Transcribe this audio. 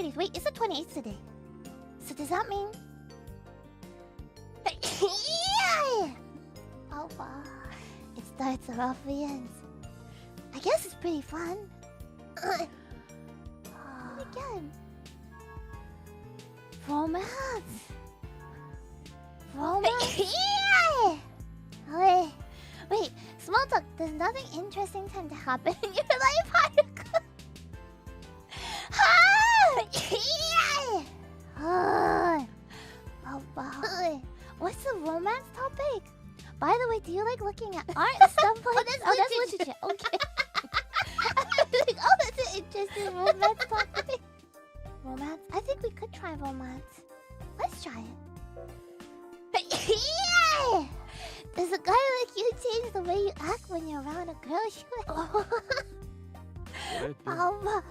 days. Wait, it's the 28th today. So does that mean... Oh, wow. It starts off the ends. I guess it's pretty fun. Again. Romance. Romance. Wait, small talk. Does nothing interesting tend to happen in your life, Haruka? Oh, wow. What's the romance topic? By the way, do you like looking at art and stuff like this? Oh, that's literature. Okay. I was like, oh, that's an interesting romance topic. Romance? I think we could try romance. Let's try it. Does a guy like you change the way you act when you're around a girl? Oh, Mama!